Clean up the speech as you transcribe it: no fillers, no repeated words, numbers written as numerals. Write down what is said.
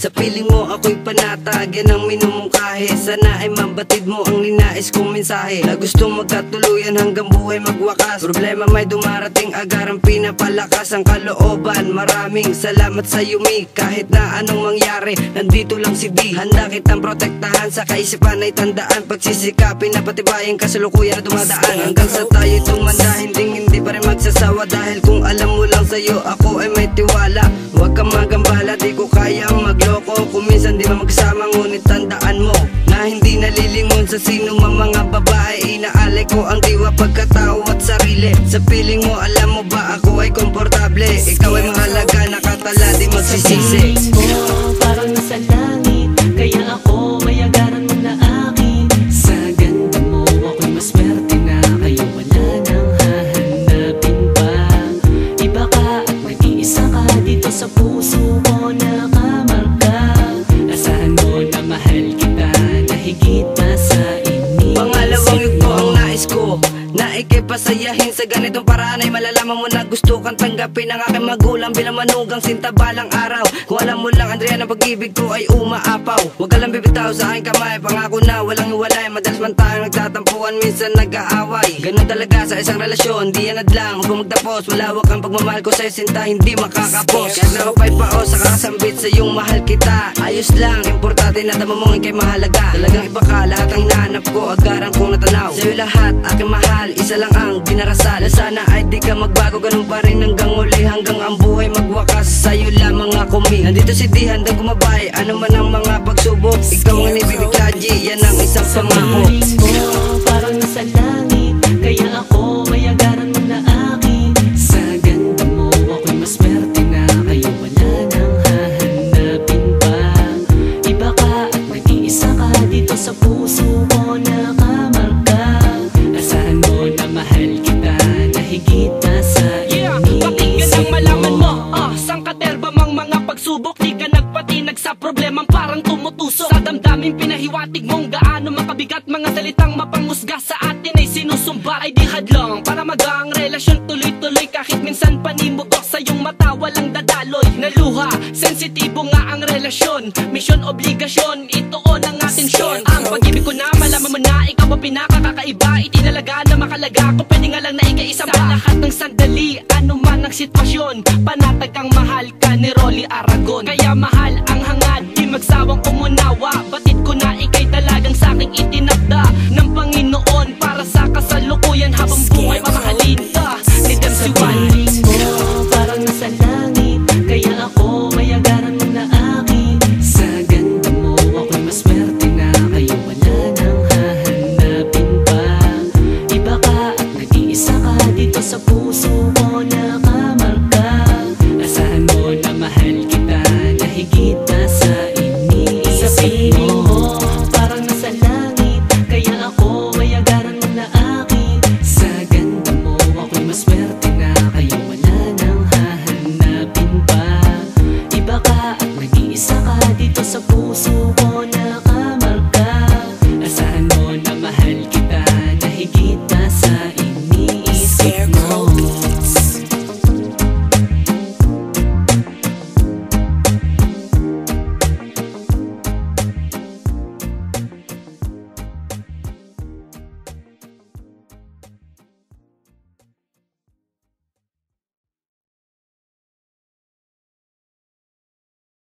Sa piling mo ako'y panatag, yan ang minumungkahi. Sana ay mabatid mo ang ninais kong mensahe, na gustong magkatuluyan hanggang buhay magwakas. Problema may dumarating, agarang pinapalakas ang kalooban. Maraming salamat sa Yumi, kahit na anong mangyari, nandito lang si D. Handa kitang protektahan, sa kaisipan ay tandaan, pagsisikapin na patibayan kasalukuyan na dumadaan. Hanggang sa tayo tumanda, hindi pa rin magsasawa. Dahil kung alam mo lang sa'yo, ako ay may tiwala. Huwag kang magambala, di ko kayang magloko. Kung minsan di ba magsama, ngunit tandaan mo na hindi nalilingon sa sino mang mga babae. Inaalay ko ang diwa, pagkatao at sarili. Sa piling mo, alam mo ba ako ay komportable. Ikaw ay mahalaga, nakatala, di magsisisi. Parang nasa langit, kaya ako may agaran mo na akin. Sa ganda mo, ako'y maswerte na, kaya wala nang hahanapin pa. Iba ka at nag-iisa ka dito sa puso ko, nakamarka. Asahan mo na mahal kita, na higit na sa ini. Pangalawang yugto ang nais ko, na ikipasayahin sa ganitong paraan. Ay malalaman mo na gusto kang tanggapin ng aking magulang bilang manugang sinta balang araw. Kung alam mo lang, Andrea, ang pag-ibig ko ay umaapaw. Huwag ka lang bibitaw sa aking kamay, pangako na walang hiwalay. Madalas man tayong nagtatampuan, minsan nag-aaway. Ganun talaga sa isang relasyon, di yan adlang. Huwag magtapos, malawak ang pagmamahal ko sa'yo sinta, hindi makakapos. Kahit nakapay pa o sa kakasambit sa iyong mahal kita, ayos lang, importante na tama mong ikay mahalaga. Talagang iba ka, lahat ang nahanap ko, agaran kong natanaw. Sa'yo lahat, aking mahal, isa lang ang dinarasal. Na sana ay di ka magbago, ganun pa rin hanggang uli, hanggang ang buhay magwakas. Sa'yo lamang ako mi, nandito si D, handang gumabay, ano man ang mga pagsubok. Ikaw ang inibig Klaji, yan ang isang pangako. Parang nasa langit, kaya ako may agaran mo na akin. Sa ganda mo, ako'y maswerte na, kaya wala nang hahanapin pa. Iba ka at nag-iisa ka dito sa puso ko, nakamarka. Asahan mo na mahal kita, na higit na sa ini. Pakinggan ang malaman mo, sang katerba mang mga pagsubok. Di ka nagpatinag sa problemang parang tumutusok. Sa damdaming pinahiwatig mong gaano makabigat, mga salitang mapangusga sa atin ay sinusumbat. Ay di hadlang para magang relasyon tuloy-tuloy, kahit minsan panimugok sa iyong mata walang dadaloy na luha. Sensitibo nga ang relasyon, misyon, obligasyon, ituon ang atensyon. Ang pag-ibig ko na malaman mo na, ikaw ang pinakakakaiba. Itinalaga na makalaga, kung pwede nga lang na ikaisa ba. Sa lahat ng sandali, ano man ang sitwasyon, panatag ang mahal ka ni Rolly Aragon. Kaya mahal ang hangad, di magsawang umunawa. Batid ko na ikay talagang saking itinakda ng Panginoon para sa kasalukuyan, habang buhay mamahalin ka ni Dempsey One. Parang nasa langit, kaya ako may agaran mo na akin. Sa ganda mo, ako'y maswerte na, kaya wala nang hahanapin pa. Iba ka at nag-iisa ka dito sa puso ko, nakamarka. Asahan mo na mahal kita, na higit na sa iniisip mo. Parang nasa langit, kaya ako may agaran mo na akin. Sa ganda mo, ako'y maswerte na, kaya wala nang hahanapin pa. Iba ka at nag-iisa ka dito sa puso ko, nakamarka. Asahan mo na mahal kita, na higit na sa iniisip mo.